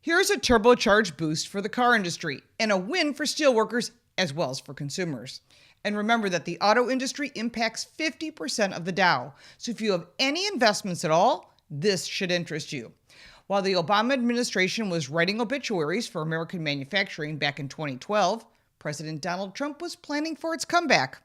Here's a turbocharged boost for the car industry and a win for steelworkers as well as for consumers. And remember that the auto industry impacts 50% of the Dow. So if you have any investments at all, this should interest you. While the Obama administration was writing obituaries for American manufacturing back in 2012, President Donald Trump was planning for its comeback.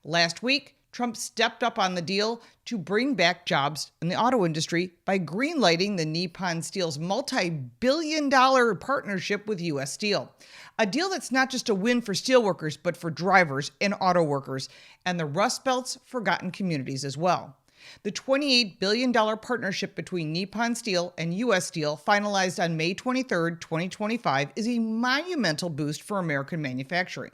Last week, Trump stepped up on the deal to bring back jobs in the auto industry by greenlighting the Nippon Steel's multi-billion-dollar partnership with U.S. Steel. A deal that's not just a win for steelworkers, but for drivers and auto workers, and the Rust Belt's forgotten communities as well. The $28 billion partnership between Nippon Steel and U.S. Steel, finalized on May 23, 2025, is a monumental boost for American manufacturing.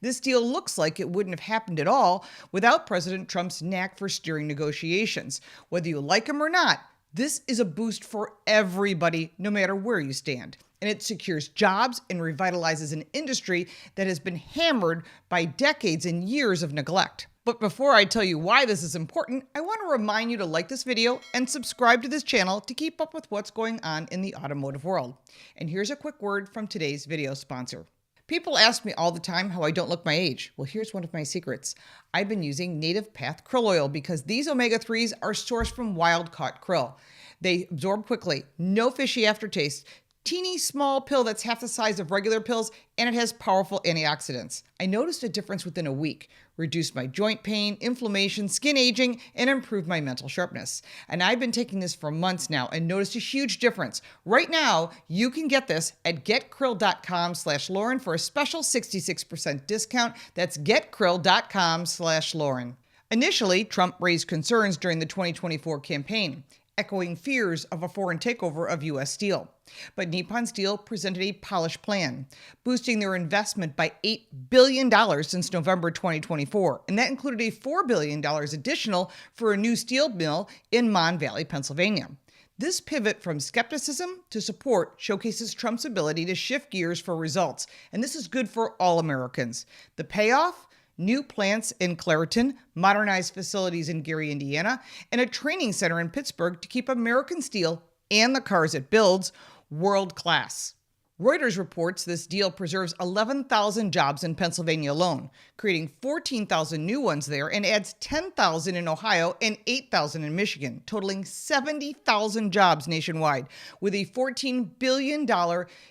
This deal looks like it wouldn't have happened at all without President Trump's knack for steering negotiations. Whether you like him or not, this is a boost for everybody, no matter where you stand. And it secures jobs and revitalizes an industry that has been hammered by decades and years of neglect. But before I tell you why this is important, I want to remind you to like this video and subscribe to this channel to keep up with what's going on in the automotive world. And here's a quick word from today's video sponsor. People ask me all the time how I don't look my age. Well, here's one of my secrets. I've been using Native Path krill oil because these omega-3s are sourced from wild-caught krill. They absorb quickly, no fishy aftertaste, teeny small pill that's half the size of regular pills, and it has powerful antioxidants. I noticed a difference within a week, reduced my joint pain, inflammation, skin aging, and improved my mental sharpness. And I've been taking this for months now and noticed a huge difference. Right now, you can get this at getkrill.com/Lauren for a special 66% discount. That's getkrill.com/Lauren. Initially, Trump raised concerns during the 2024 campaign, echoing fears of a foreign takeover of U.S. Steel. But Nippon Steel presented a polished plan, boosting their investment by $8 billion since November 2024, and that included a $4 billion additional for a new steel mill in Mon Valley, Pennsylvania. This pivot from skepticism to support showcases Trump's ability to shift gears for results, and this is good for all Americans. The payoff? New plants in Clairton, modernized facilities in Gary, Indiana, and a training center in Pittsburgh to keep American steel and the cars it builds world-class. Reuters reports this deal preserves 11,000 jobs in Pennsylvania alone, creating 14,000 new ones there, and adds 10,000 in Ohio and 8,000 in Michigan, totaling 70,000 jobs nationwide, with a $14 billion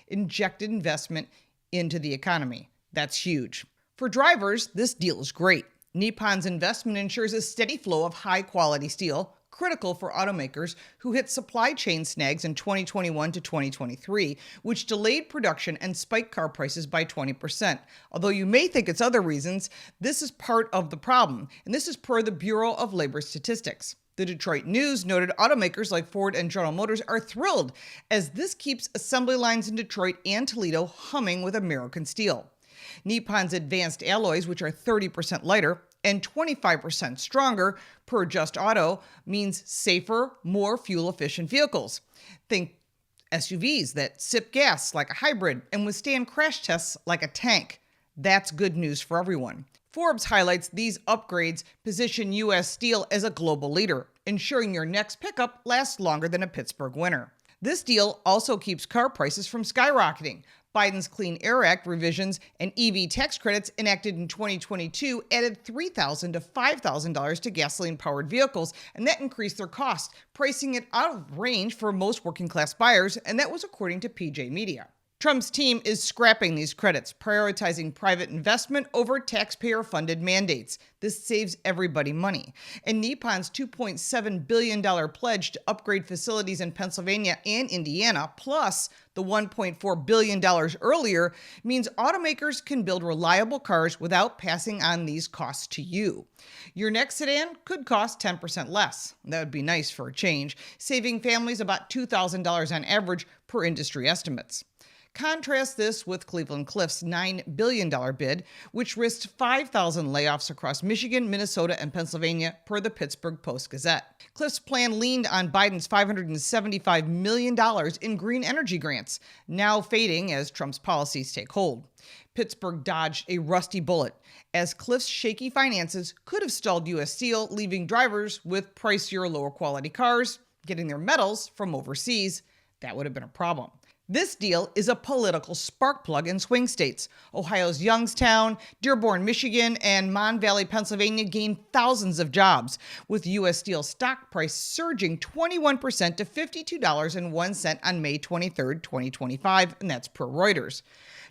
injected investment into the economy. That's huge. For drivers, this deal is great. Nippon's investment ensures a steady flow of high-quality steel, critical for automakers who hit supply chain snags in 2021 to 2023, which delayed production and spiked car prices by 20%. Although you may think it's other reasons, this is part of the problem, and this is per the Bureau of Labor Statistics. The Detroit News noted automakers like Ford and General Motors are thrilled, as this keeps assembly lines in Detroit and Toledo humming with American steel. Nippon's advanced alloys, which are 30% lighter and 25% stronger per Just Auto, means safer, more fuel-efficient vehicles. Think SUVs that sip gas like a hybrid and withstand crash tests like a tank. That's good news for everyone. Forbes highlights these upgrades position U.S. Steel as a global leader, ensuring your next pickup lasts longer than a Pittsburgh winter. This deal also keeps car prices from skyrocketing. Biden's Clean Air Act revisions and EV tax credits enacted in 2022 added $3,000 to $5,000 to gasoline-powered vehicles, and that increased their cost, pricing it out of range for most working-class buyers, and that was according to PJ Media. Trump's team is scrapping these credits, prioritizing private investment over taxpayer-funded mandates. This saves everybody money. And Nippon's $2.7 billion pledge to upgrade facilities in Pennsylvania and Indiana, plus the $1.4 billion earlier, means automakers can build reliable cars without passing on these costs to you. Your next sedan could cost 10% less. That would be nice for a change, saving families about $2,000 on average per industry estimates. Contrast this with Cleveland-Cliffs' $9 billion bid, which risked 5,000 layoffs across Michigan, Minnesota, and Pennsylvania, per the Pittsburgh Post-Gazette. Cliffs' plan leaned on Biden's $575 million in green energy grants, now fading as Trump's policies take hold. Pittsburgh dodged a rusty bullet, as Cliffs' shaky finances could have stalled U.S. Steel, leaving drivers with pricier, lower-quality cars getting their metals from overseas. That would have been a problem. This deal is a political spark plug in swing states. Ohio's Youngstown, Dearborn, Michigan, and Mon Valley, Pennsylvania gained thousands of jobs, with U.S. Steel stock price surging 21% to $52.01 on May 23, 2025, and that's per Reuters.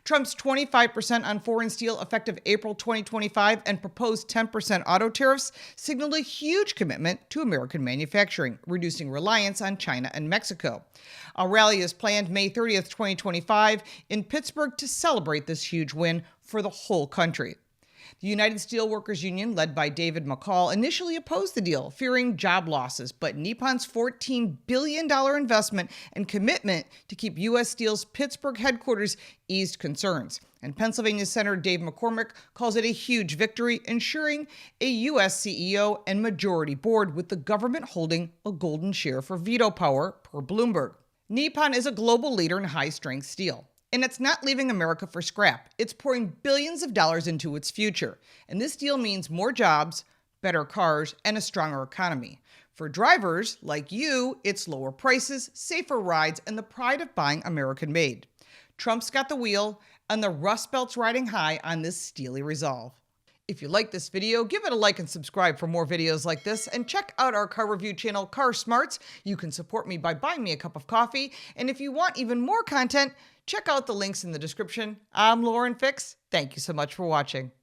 Trump's 25% on foreign steel effective April 2025 and proposed 10% auto tariffs signaled a huge commitment to American manufacturing, reducing reliance on China and Mexico. A rally is planned May 30th, 2025 in Pittsburgh to celebrate this huge win for the whole country. The United Steelworkers Union, led by David McCall, initially opposed the deal, fearing job losses, but Nippon's $14 billion investment and commitment to keep U.S. Steel's Pittsburgh headquarters eased concerns. And Pennsylvania Senator Dave McCormick calls it a huge victory, ensuring a U.S. CEO and majority board with the government holding a golden share for veto power, per Bloomberg. Nippon is a global leader in high-strength steel. And it's not leaving America for scrap. It's pouring billions of dollars into its future. And this deal means more jobs, better cars, and a stronger economy. For drivers like you, it's lower prices, safer rides, and the pride of buying American-made. Trump's got the wheel, and the Rust Belt's riding high on this steely resolve. If you like this video, give it a like and subscribe for more videos like this, and check out our car review channel, Car Smarts. You can support me by buying me a cup of coffee, and if you want even more content, check out the links in the description. I'm Lauren Fix. Thank you so much for watching.